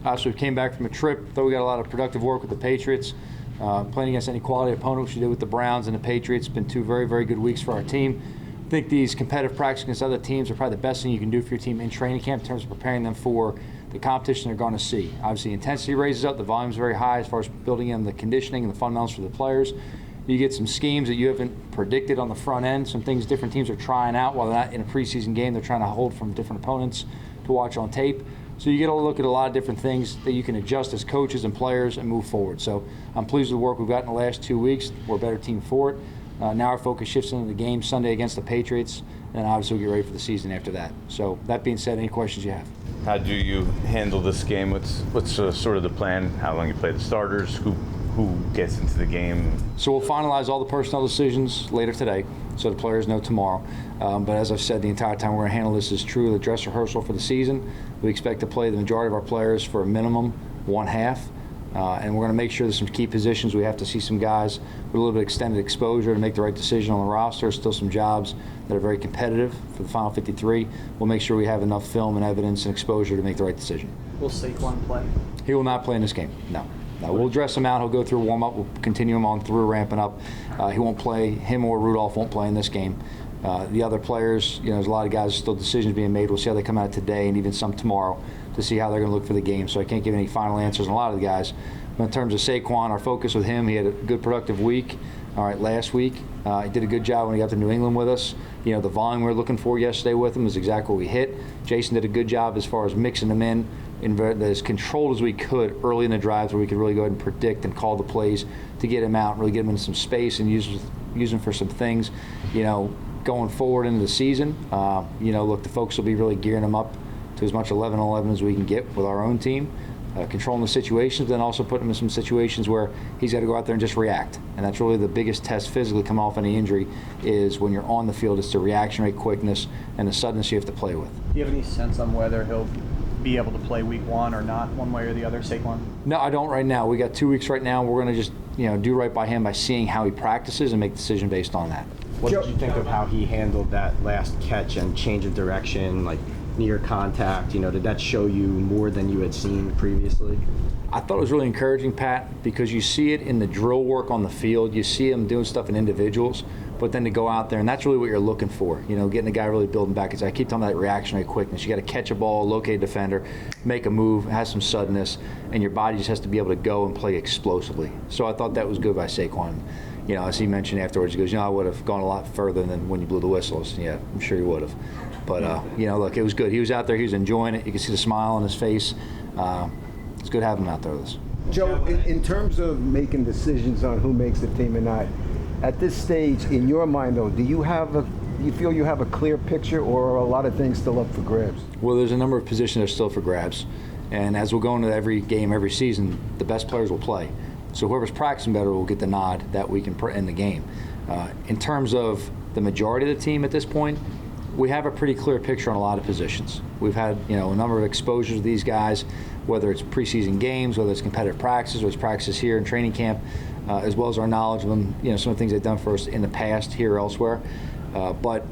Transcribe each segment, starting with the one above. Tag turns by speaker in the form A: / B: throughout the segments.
A: So we came back from a trip. Thought we got a lot of productive work with the Patriots. Playing against any quality opponent, which we did with the Browns and the Patriots. Been 2 very, very good weeks for our team. I think these competitive practices against other teams are probably the best thing you can do for your team in training camp in terms of preparing them for the competition they're going to see. Obviously, the intensity raises up, the volume's very high as far as building in the conditioning and the fundamentals for the players. You get some schemes that you haven't predicted on the front end, some things different teams are trying out while they're not in a preseason game. They're trying to hold from different opponents to watch on tape. So you get to look at a lot of different things that you can adjust as coaches and players and move forward. So I'm pleased with the work we've got in the last 2 weeks. We're a better team for it. Now our focus shifts into the game Sunday against the Patriots, and obviously we'll get ready for the season after that. So that being said, any questions you have?
B: How do you handle this game? What's sort of the plan? How long you play the starters? Who gets into the game?
A: So we'll finalize all the personnel decisions later today, so the players know tomorrow. But as I've said the entire time, we're going to handle this as truly a dress rehearsal for the season. We expect to play the majority of our players for a minimum one half. And we're going to make sure there's some key positions. We have to see some guys with a little bit of extended exposure to make the right decision on the roster. Still some jobs that are very competitive for the final 53. We'll make sure we have enough film and evidence and exposure to make the right decision.
C: Will Saquon play?
A: He will not play in this game, no. We'll dress him out. He'll go through warm-up. We'll continue him on through ramping up. He won't play. Him or Rudolph won't play in this game. The other players, there's a lot of guys, still decisions being made. We'll see how they come out today and even some tomorrow to see how they're going to look for the game. So I can't give any final answers on a lot of the guys. But in terms of Saquon, our focus with him, he had a good productive week. All right, last week. He did a good job when he got to New England with us. The volume we were looking for yesterday with him is exactly what we hit. Jason did a good job as far as mixing them in as controlled as we could early in the drives, where we could really go ahead and predict and call the plays to get him out, really get him in some space and use him for some things, going forward into the season. Look, the folks will be really gearing him up to as much 11-11 as we can get with our own team, controlling the situations, then also putting him in some situations where he's got to go out there and just react. And that's really the biggest test physically come off any injury is when you're on the field. It's the reaction rate, quickness, and the suddenness you have to play with.
C: Do you have any sense on whether he'll be able to play week 1 or not, one way or the other, Saquon?
A: No, I don't right now. We got 2 weeks right now. We're going to just do right by him by seeing how he practices and make a decision based on that.
D: What did you think of how he handled that last catch and change of direction, like near contact? Did that show you more than you had seen previously?
A: I thought it was really encouraging, Pat, because you see it in the drill work on the field. You see him doing stuff in individuals, but then to go out there, and that's really what you're looking for, getting a guy really building back. I keep talking about that reactionary quickness. You got to catch a ball, locate a defender, make a move, have some suddenness, and your body just has to be able to go and play explosively. So I thought that was good by Saquon. As he mentioned afterwards, he goes, I would have gone a lot further than when you blew the whistles. Yeah, I'm sure he would have. But, look, it was good. He was out there. He was enjoying it. You could see the smile on his face. It's good having him out there with us.
E: Joe, in terms of making decisions on who makes the team or not, at this stage, in your mind, though, do you feel you have a clear picture, or are a lot of things still up for grabs?
A: Well, there's a number of positions that are still for grabs. And as we'll go into every game, every season, the best players will play. So whoever's practicing better will get the nod that week in the game. In terms of the majority of the team at this point, we have a pretty clear picture on a lot of positions. We've had a number of exposures to these guys, whether it's preseason games, whether it's competitive practices, whether it's practices here in training camp, as well as our knowledge of them, some of the things they've done for us in the past here or elsewhere. But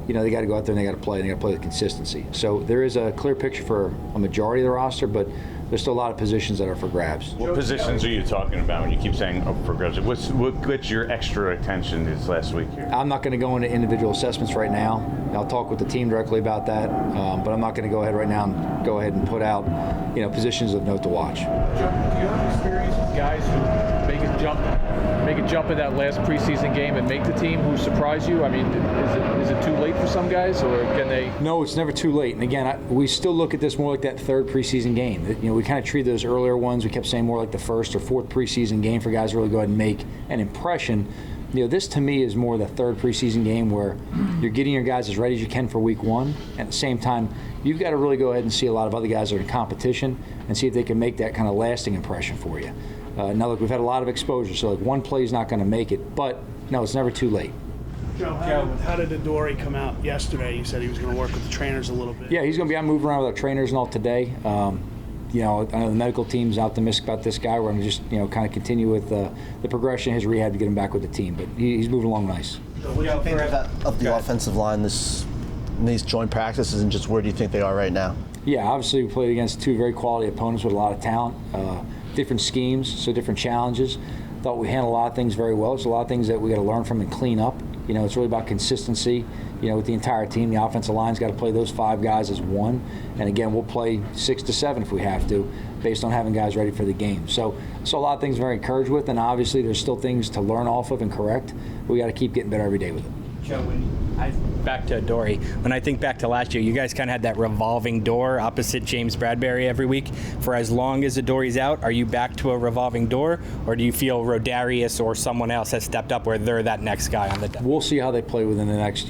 A: they got to go out there and they got to play, and they got to play with consistency. So there is a clear picture for a majority of the roster, but there's still a lot of positions that are for grabs.
B: What positions are you talking about when you keep saying for grabs? What gets your extra attention this last week here?
A: I'm not going to go into individual assessments right now. I'll talk with the team directly about that, but I'm not going to go ahead right now and put out positions of note to watch.
F: Joe, do you have experience with guys who make a jump in that last preseason game and make the team, who surprise you? I mean, is it too late for some guys, or can they?
A: No, it's never too late. And again, we still look at this more like that third preseason game. We kind of treat those earlier ones. We kept saying more like the first or fourth preseason game for guys to really go ahead and make an impression. This to me is more the third preseason game where you're getting your guys as ready as you can for week 1. At the same time, you've got to really go ahead and see a lot of other guys that are in competition and see if they can make that kind of lasting impression for you. Now, look, we've had a lot of exposure, so one play is not going to make it, but no, it's never too late.
G: Joe, how did Adoree come out yesterday? You said he was going to work with the trainers a little bit.
A: Yeah, he's going to be out moving around with our trainers and all today. I know the medical team's optimistic about this guy. We're going to just kind of continue with the progression of his rehab to get him back with the team, but he's moving along nice.
H: So what do you think of the offensive line in these joint practices, and just where do you think they are right now?
A: Yeah, obviously we played against two very quality opponents with a lot of talent, different schemes, so different challenges. Thought we handled a lot of things very well. There's a lot of things that we got to learn from and clean up. You know, it's really about consistency. You know, with the entire team, the offensive line's got to play those 5 guys as one. And again, we'll play 6 to 7 if we have to, based on having guys ready for the game. So a lot of things I'm very encouraged with, and obviously there's still things to learn off of and correct. We got to keep getting better every day with it.
H: Joe, back to Dory. When I think back to last year, you guys kind of had that revolving door opposite James Bradbury every week. For as long as Dory's out, are you back to a revolving door, or do you feel Rodarius or someone else has stepped up where they're that next guy on the depth?
A: We'll see how they play within the next,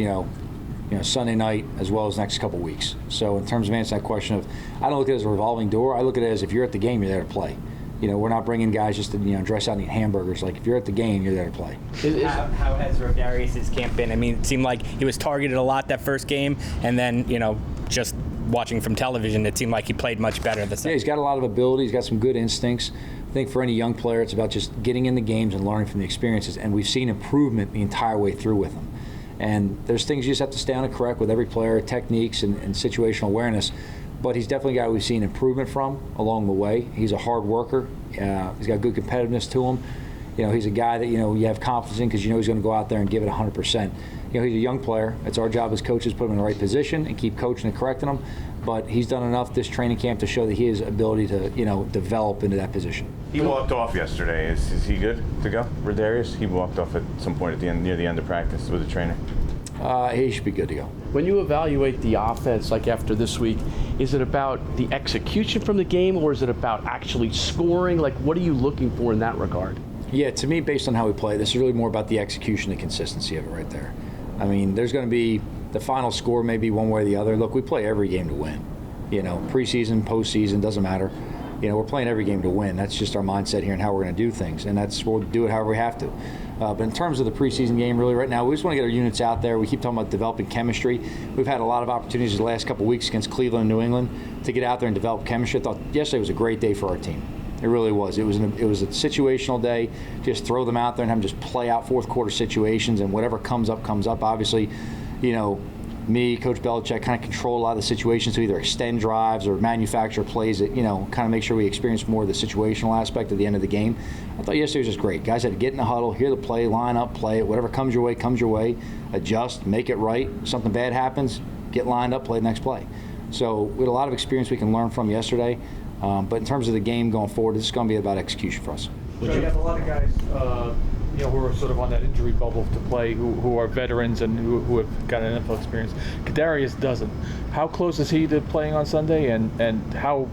A: Sunday night as well as next couple weeks. So in terms of answering that question of, I don't look at it as a revolving door. I look at it as if you're at the game, you're there to play. You know, we're not bringing guys just to dress out and eat hamburgers. Like, if you're at the game, you're there to play.
H: How has Rodarius' camp been? I mean, it seemed like he was targeted a lot that first game, and then, just watching from television, it seemed like he played much better the second.
A: Yeah, he's got a lot of ability. He's got some good instincts. I think for any young player, it's about just getting in the games and learning from the experiences, and we've seen improvement the entire way through with him. And there's things you just have to stay on and correct with every player, techniques and situational awareness. But he's definitely a guy we've seen improvement from along the way. He's a hard worker. He's got good competitiveness to him. He's a guy that, you have confidence in because he's going to go out there and give it 100%. He's a young player. It's our job as coaches to put him in the right position and keep coaching and correcting him. But he's done enough this training camp to show that he has ability to, develop into that position.
B: He walked off yesterday. Is he good to go, Rodarius? He walked off at some point at the end, near the end of practice with the trainer.
A: He should be good to go.
I: When you evaluate the offense, like after this week, is it about the execution from the game, or is it about actually scoring? Like, what are you looking for in that regard?
A: Yeah, to me, based on how we play, this is really more about the execution and consistency of it right there. I mean, there's going to be the final score may be one way or the other. Look, we play every game to win. Preseason, postseason, doesn't matter. We're playing every game to win. That's just our mindset here and how we're going to do things, and we'll do it however we have to. But in terms of the preseason game, really right now, we just want to get our units out there. We keep talking about developing chemistry. We've had a lot of opportunities the last couple of weeks against Cleveland and New England to get out there and develop chemistry. I thought yesterday was a great day for our team. It really was. It was a situational day. Just throw them out there and have them just play out fourth quarter situations, and whatever comes up, comes up. Obviously, me, Coach Belichick, kind of control a lot of the situations to either extend drives or manufacture plays that, kind of make sure we experience more of the situational aspect at the end of the game. I thought yesterday was just great. Guys had to get in the huddle, hear the play, line up, play it. Whatever comes your way, adjust, make it right. If something bad happens, get lined up, play the next play. So we had a lot of experience we can learn from yesterday. But in terms of the game going forward, this is going to be about execution for us.
F: You have a lot of guys who are sort of on that injury bubble to play, who are veterans and who have got an NFL experience. Kadarius doesn't. How close is he to playing on Sunday, and how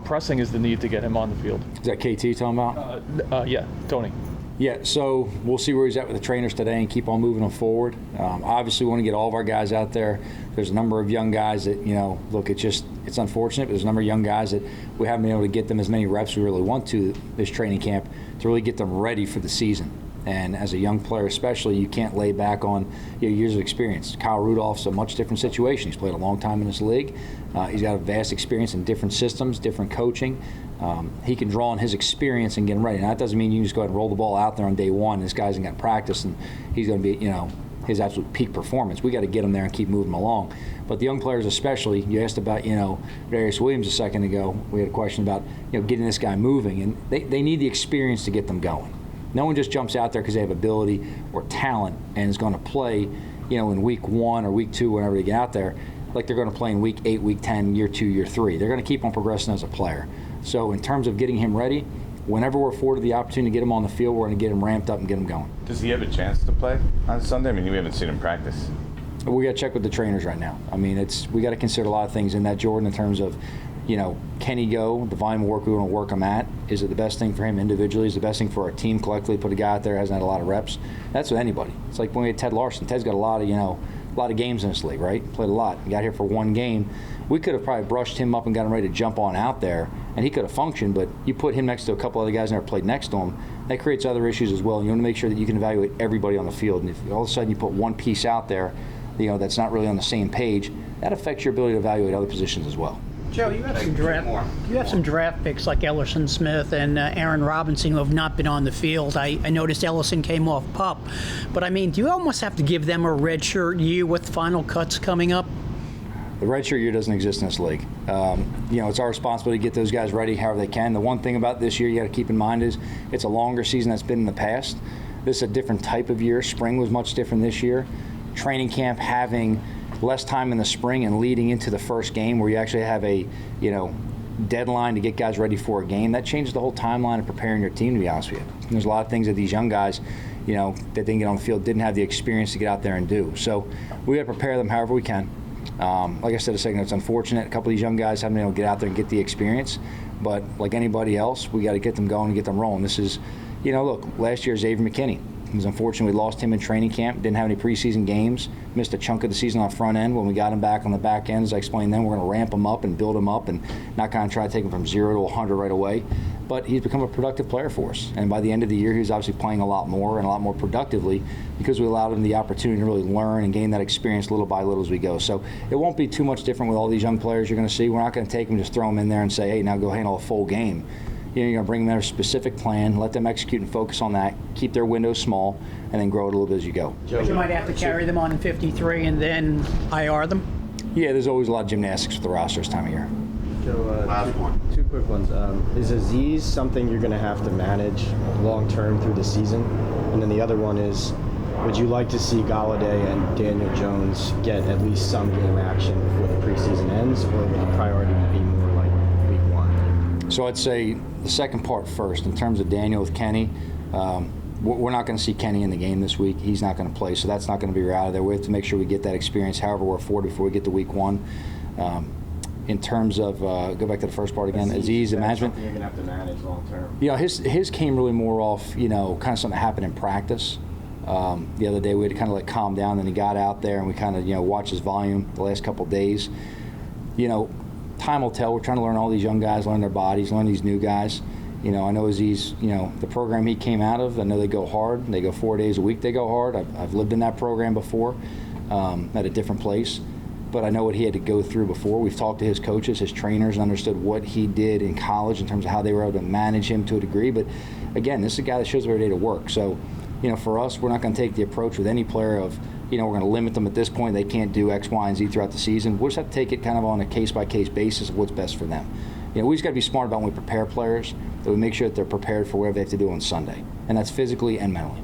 F: pressing is the need to get him on the field?
A: Is that KT talking about?
F: Yeah, Tony.
A: Yeah, so we'll see where he's at with the trainers today and keep on moving them forward. Obviously, we want to get all of our guys out there. There's a number of young guys that, look, it's unfortunate, but there's a number of young guys that we haven't been able to get them as many reps as we really want to this training camp to really get them ready for the season. And as a young player especially, you can't lay back on your years of experience. Kyle Rudolph's a much different situation. He's played a long time in this league. He's got a vast experience in different systems, different coaching. He can draw on his experience and get him ready. Now, that doesn't mean you just go ahead and roll the ball out there on day one. This guy's got practice, and he's going to be, his absolute peak performance. We got to get him there and keep moving him along. But the young players especially, you asked about, Darius Williams a second ago. We had a question about, getting this guy moving, and they need the experience to get them going. No one just jumps out there because they have ability or talent and is going to play, in week 1 or week 2, whenever they get out there, like they're going to play in week 8, week 10, year 2, year 3. They're going to keep on progressing as a player. So in terms of getting him ready, whenever we're afforded the opportunity to get him on the field, we're going to get him ramped up and get him going.
B: Does he have a chance to play on Sunday? I mean, we haven't seen him practice.
A: We got to check with the trainers right now. I mean, we got to consider a lot of things in that, Jordan, in terms of, can he go? The volume of work we want to work him at. Is it the best thing for him individually? Is it the best thing for our team collectively? Put a guy out there who hasn't had a lot of reps. That's with anybody. It's like when we had Ted Larson. Ted's got a lot of games in this league, right? Played a lot. He got here for one game. We could have probably brushed him up and got him ready to jump on out there, and he could have functioned, but you put him next to a couple other guys who never played next to him, that creates other issues as well. And you want to make sure that you can evaluate everybody on the field. And if all of a sudden you put one piece out there, that's not really on the same page, that affects your ability to evaluate other positions as well.
J: Joe, you have some draft picks like Ellerson Smith and Aaron Robinson who have not been on the field. I noticed Ellison came off PUP, but I mean, do you almost have to give them a redshirt year with final cuts coming up?
A: The redshirt year doesn't exist in this league. It's our responsibility to get those guys ready however they can. The one thing about this year you got to keep in mind is it's a longer season that's been in the past. This is a different type of year. Spring was much different this year. Training camp having less time in the spring and leading into the first game where you actually have a, deadline to get guys ready for a game, that changes the whole timeline of preparing your team, to be honest with you. And there's a lot of things that these young guys, that they can get on the field, didn't have the experience to get out there and do. So we got to prepare them however we can. Like I said a second ago, it's unfortunate. A couple of these young guys haven't been able to get out there and get the experience. But like anybody else, we got to get them going and get them rolling. This is, look, last year Xavier McKinney. It was unfortunate we lost him in training camp, didn't have any preseason games, missed a chunk of the season on the front end. When we got him back on the back end, as I explained then, we're going to ramp him up and build him up and not kind of try to take him from 0 to 100 right away. But he's become a productive player for us. And by the end of the year, he was obviously playing a lot more and a lot more productively because we allowed him the opportunity to really learn and gain that experience little by little as we go. So it won't be too much different with all these young players you're going to see. We're not going to take them, just throw them in there and say, hey, now go handle a full game. You're going to bring them a specific plan, let them execute and focus on that, keep their windows small, and then grow it a little bit as you go.
J: But you might have to carry them on in 53 and then IR them?
A: Yeah, there's always a lot of gymnastics with the roster this time of year.
D: Joe, two quick ones. Is Aziz something you're going to have to manage long-term through the season? And then the other one is, would you like to see Galladay and Daniel Jones get at least some game action before the preseason ends, or would the priority be more like week 1?
A: So I'd say the second part first. In terms of Daniel with Kenny, we're not going to see Kenny in the game this week. He's not going to play, so that's not going to be out of there. We have to make sure we get that experience however we're afforded before we get to week 1. In terms of, go back to the first part again, Aziz and management.
D: You're going to have to manage long term.
A: His came really more off, kind of something that happened in practice. The other day we had to kind of calm down, and he got out there and we kind of, watched his volume the last couple of days. Time will tell. We're trying to learn all these young guys, learn their bodies, learn these new guys. I know Aziz, the program he came out of, I know they go hard. They go 4 days a week, they go hard. I've lived in that program before at a different place. But I know what he had to go through before. We've talked to his coaches, his trainers, and understood what he did in college in terms of how they were able to manage him to a degree. But again, this is a guy that shows every day to work. So, for us, we're not going to take the approach with any player of, we're going to limit them at this point. They can't do X, Y, and Z throughout the season. We'll just have to take it kind of on a case-by-case basis of what's best for them. We just got to be smart about when we prepare players, that we make sure that they're prepared for whatever they have to do on Sunday. And that's physically and mentally.